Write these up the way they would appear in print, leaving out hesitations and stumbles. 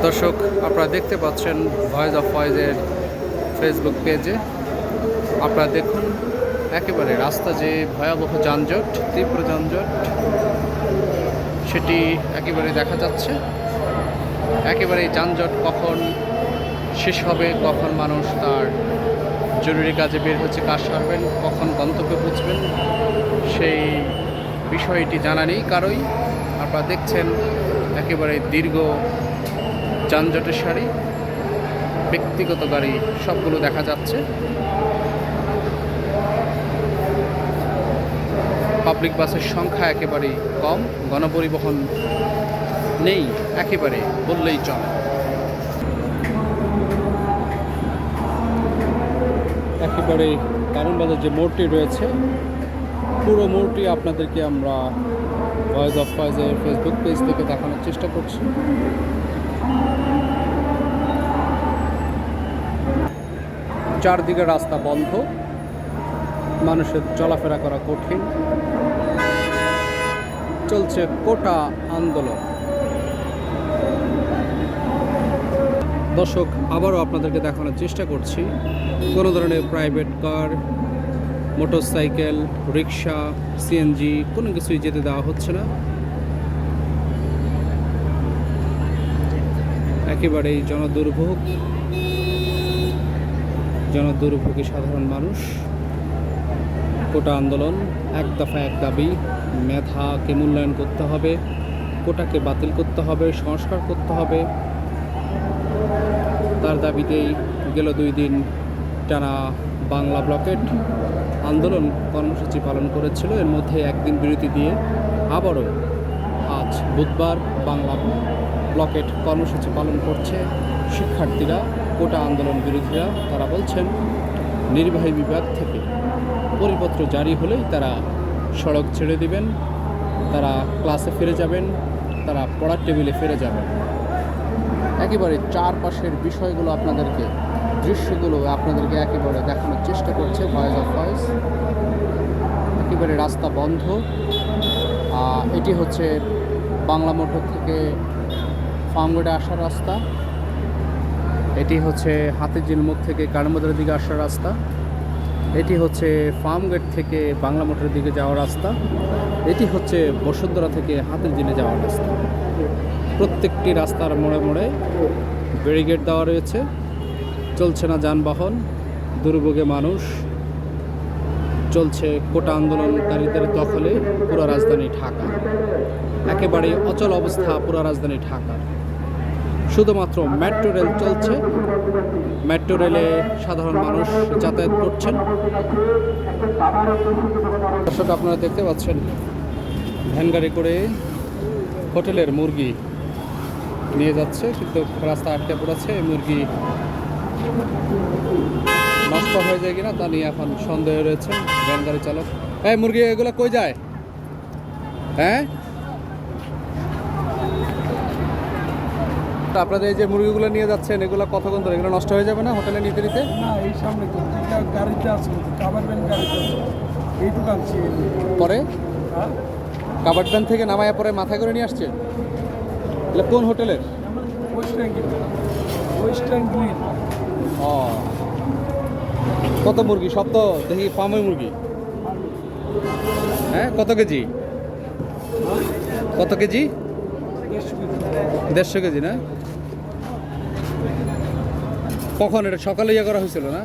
দর্শক, আপনারা দেখতে পাচ্ছেন ভয়েস অফ ভয়েসের ফেসবুক পেজে। আপনারা দেখুন একেবারে রাস্তা যে ভয়াবহ যানজট, তীব্র যানজট, সেটি একেবারে দেখা যাচ্ছে। একেবারে এই যানজট কখন শেষ হবে, কখন মানুষ তার জরুরি কাজে বের হচ্ছে, কাজ সারবেন, কখন গন্তব্যে পৌঁছবেন, সেই বিষয়টি জানা নেই কারোই। আপনারা দেখছেন একেবারে দীর্ঘ যানজটের সারি, ব্যক্তিগত গাড়ি সবগুলো দেখা যাচ্ছে। পাবলিক বাসের সংখ্যা একেবারেই কম, গণপরিবহন নেই একেবারে বললেই চলে। একেবারে কারণবাজার যে মোড়টি রয়েছে, পুরো মোড়টি আপনাদেরকে আমরা ভয়েস অফ ভয়েসের ফেসবুক পেজ থেকে দেখানোর চেষ্টা করছি। চারদিকে রাস্তা বন্ধ, মানুষের চলাফেরা করা কঠিন, চলছে কোটা আন্দোলন। দর্শক, আবারও আপনাদেরকে দেখানোর চেষ্টা করছি, কোনো ধরনের প্রাইভেট কার, মোটরসাইকেল, রিক্সা, সিএনজি কোনো কিছুই যেতে দেওয়া হচ্ছে না। একেবারেই জনদুর্ভোগী সাধারণ মানুষ। কোটা আন্দোলন, এক দফা এক দাবি, মেধাকে মূল্যায়ন করতে হবে, কোটাকে বাতিল করতে হবে, সংস্কার করতে হবে। তার দাবিতেই গেল 2 দিন টানা বাংলা ব্লকেট আন্দোলন কর্মসূচি পালন করেছিল। এর মধ্যে একদিন বিরতি দিয়ে আবারও আজ বুধবার বাংলা ব্লকেট কর্মসূচি পালন করছে শিক্ষার্থীরা, কোটা আন্দোলন বিরোধীরা। তারা বলছেন নির্বাহী বিভাগ থেকে পরিপত্র জারি হলেই তারা সড়ক ছেড়ে দিবেন, তারা ক্লাসে ফিরে যাবেন, তারা পড়ার টেবিলে ফিরে যাবেন। একেবারে চারপাশের বিষয়গুলো দৃশ্যগুলো আপনাদেরকে একেবারে দেখানোর চেষ্টা করছে ভয়েস অফ ভয়েস। একেবারে রাস্তা বন্ধ। এটি হচ্ছে বাংলা মোটর থেকে ফার্মগেটে আসার রাস্তা। এটি হচ্ছে হাতিঝিল মুখ থেকে কারণবাজারের দিকে আসার রাস্তা। এটি হচ্ছে ফার্মগেট থেকে বাংলা মোটরের দিকে যাওয়ার রাস্তা। এটি হচ্ছে বসুন্ধরা থেকে হাতিঝিলে যাওয়ার রাস্তা। প্রত্যেকটি রাস্তার মোড়ে মোড়ে ব্যারিকেড দেওয়া রয়েছে, চলছে না যানবাহন, দুর্ভোগে মানুষ। চলছে কোটা আন্দোলনকারীদের দখলে পুরো রাজধানী ঢাকা। একেবারে অচল অবস্থা পুরো রাজধানী ঢাকা। শুধুমাত্র মেট্রো রেল চলছে, মেট্রো রেলে সাধারণ মানুষ যাতায়াত করছেন। দর্শক, আপনারা দেখতে পাচ্ছেন ভ্যান গাড়ি করে হোটেলের মুরগি নিয়ে যাচ্ছে, কিন্তু রাস্তা আটকে পড়েছে। মুরগি নষ্ট হয়ে যায় কিনা তা নিয়ে এখন সন্দেহ রয়েছে ভ্যান গাড়ি চালক। এই মুরগি এগুলো কই যায়? হ্যাঁ, আপনাদের এই যে মুরগিগুলো নিয়ে যাচ্ছেন, এগুলো কতক্ষণ ধরে এগুলো নষ্ট হয়ে যাবে না হোটেলে নিতে নিতে? না, এই সামনে তো গাড়িতে আছে, কাভার ভ্যান গাড়িতে এই দোকান পরে হ্যাঁ, কাভার ভ্যান থেকে নামায় পরে মাথায় করে নিয়ে আসছে। এগুলো কোন হোটেলের? Western green. ও, কত মুরগি? সব তো দেখি ফার্মের মুরগি। হ্যাঁ, কত কেজি? 150 কেজি না? কখন এটা সকালে ইয়ে করা হয়েছিল না?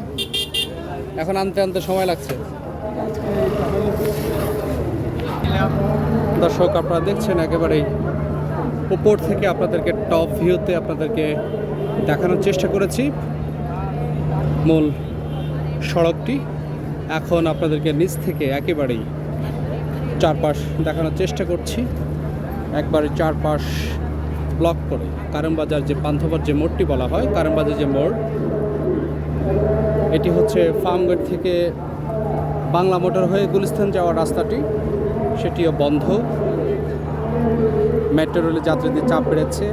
এখন আনতে আনতে সময় লাগছে। দর্শক, আপনারা দেখছেন একেবারেই উপর থেকে আপনাদেরকে টপ ভিউতে আপনাদেরকে দেখানোর চেষ্টা করেছি মূল সড়কটি। এখন আপনাদেরকে নিচ থেকে একেবারেই চারপাশ দেখানোর চেষ্টা করছি। একবারে চারপাশ ব্লক করে কারণবাজার যে পান্থপথ যে মোড়টি বলা হয়, কারণবাজার যে মোড়, এটি হচ্ছে ফার্মগেট থেকে বাংলা মোটর হয়ে গুলিস্তান যাওয়ার রাস্তাটি, সেটিও বন্ধ। মেট্রো রেলের যাত্রীদের চাপ বেড়েছে।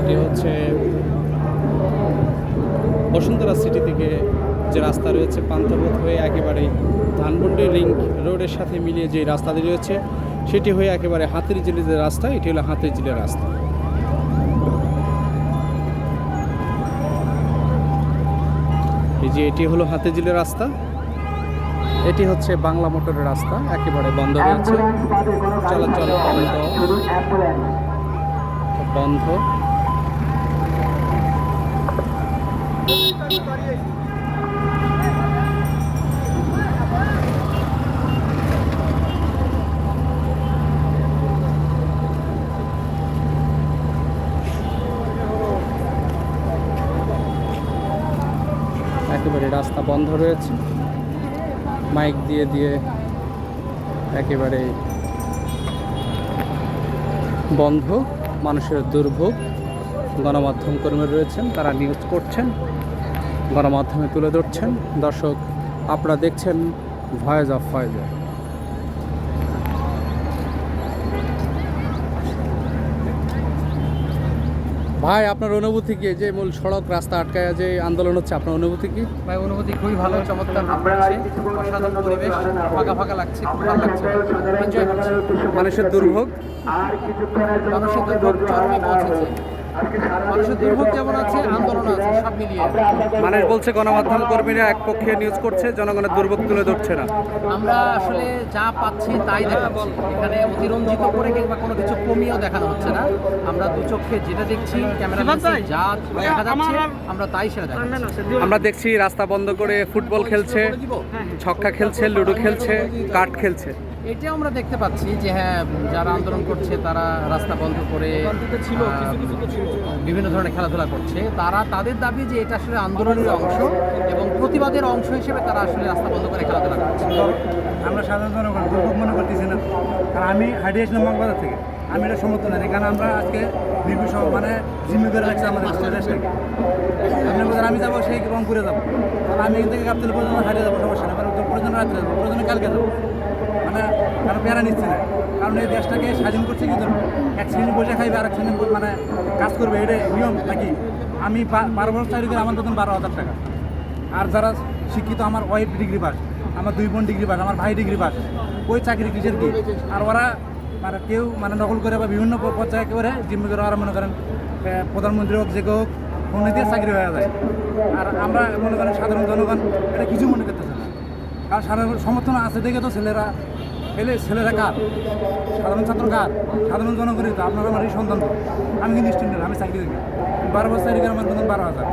এটি হচ্ছে বসুন্ধরা সিটি থেকে যে রাস্তা রয়েছে পান্থপথ হয়ে একেবারেই ধানমন্ডি রিং রোডের সাথে মিলিয়ে যে রাস্তাটি রয়েছে সেটি হয়ে একেবারে হাতিরঝিলের যে রাস্তা, এটি হলো হাতিরঝিলের রাস্তা। এই যে এটি হলো হাতিরঝিলের রাস্তা, এটি হচ্ছে বাংলা মোটরের রাস্তা, একেবারে বন্ধ রয়েছে, চলাচল বন্ধ। একেবারে রাস্তা বন্ধ রয়েছে, মাইক দিয়ে দিয়ে একেবারে বন্ধ। মানুষের দুর্ভোগ, গণমাধ্যম কর্মী রয়েছেন, তারা নিউজ করছেন, গণমাধ্যমে তুলে ধরছেন। দর্শক, আপনারা দেখছেন ভয়েস অফ ফয়েজে। ভাই, আপনার অনুভূতি কি? যে মূল সড়ক রাস্তা আটকায় যে আন্দোলন হচ্ছে, আপনার অনুভূতি কি? ভাই, অনুভূতি খুবই ভালো, চমৎকার লাগছে, অসাধারণ পরিবেশ, ফাঁকা ফাঁকা লাগছে, খুব ভালো লাগছে, এনজয় করছি। মানুষের দুর্ভোগ, মানুষের দুর্ভোগ চরমে পৌঁছেছে। মানুষের দুর্ভোগ যেমন আছে, আন্দোলন আছে, সব মিলিয়ে। মানুষ বলছে গণমাধ্যম কর্মীরা এক পক্ষে নিউজ করছে, জনগণের দুর্ভোগ তুলে ধরছে না। আমরা আসলে যা পাচ্ছি তাই দেখাচ্ছি, এখানে অতিরঞ্জিত করে কিংবা কোনো কিছু কমিয়েও দেখানো হচ্ছে না। আমরা দু চোখে যেটা দেখছি, ক্যামেরা যা দেখা যাচ্ছে আমরা তাই সেটা দেখাচ্ছি। আমরা দেখছি রাস্তা বন্ধ করে ফুটবল খেলছে, ছক্কা খেলছে, লুডো খেলছে, কার্ড খেলছে। এটাও আমরা দেখতে পাচ্ছি যে হ্যাঁ, যারা আন্দোলন করছে তারা রাস্তা বন্ধ করে বিভিন্ন ধরনের খেলাধুলা করছে। তারা তাদের দাবি যে এটা আসলে আন্দোলনের অংশ এবং প্রতিবাদের অংশ হিসেবে তারা আসলে রাস্তা বন্ধ করে খেলাধুলা করছে। আমরা সাধারণ জনগণ দুর্ভোগ মনে করতেছি না, কারণ আমি হাইডে আসলাম মগবাজার থেকে। আমি এটা সমর্থন জানি, কারণ আমরা আজকে নির্বিষ মানে জিম্মি করে রাখছি আমাদের দেশটাকে। আমি যাবো সেই রংপুরে যাবো, কারণ আমি এখান থেকে গাবতলী পর্যন্ত হাইডে যাবো, সমস্যা নেই। মানে প্রয়োজন রাত্রে যাবো, প্রয়োজনে কালকে যাবো, মানে কারণ প্যারা নিচ্ছে না। কারণ এই দেশটাকে স্বাধীন করছে কি জন্য? এক শ্রেণী বসে খাইবে, আরেক শ্রেণী মানে কাজ করবে, এটা নিয়ম নাকি? আমি 12 বছর চাকরি করে আমার বেতন 12,000 টাকা। আর যারা শিক্ষিত, আমার ওয়াইফ ডিগ্রি পাস, আমার 2 বোন ডিগ্রি পাস, আমার ভাই ডিগ্রি পাস, ওই চাকরি কিসের কি? আর ওরা মানে কেউ মানে নকল করে বা বিভিন্ন পর্যায়ে করে জিম্মি করে ওরা মনে করেন প্রধানমন্ত্রী হোক, যে কেউ হোক, ফোনে দিয়ে চাকরি হয়ে যায়। আর আমরা মনে করেন সাধারণ জনগণ এটা কিছু মনে করতেছে না, কারণ সাধারণ সমর্থন আছে দেখে তো ছেলেরা কার? সাধারণ ছাত্র কার? সাধারণ জনগণের। তো আপনারা আমার এই সন্তান, তো আমি কিন্তু স্টুডেন্ট, আমি চাকরি দেখি 12 বছর চাকরি করে আমার বেতন 12,000।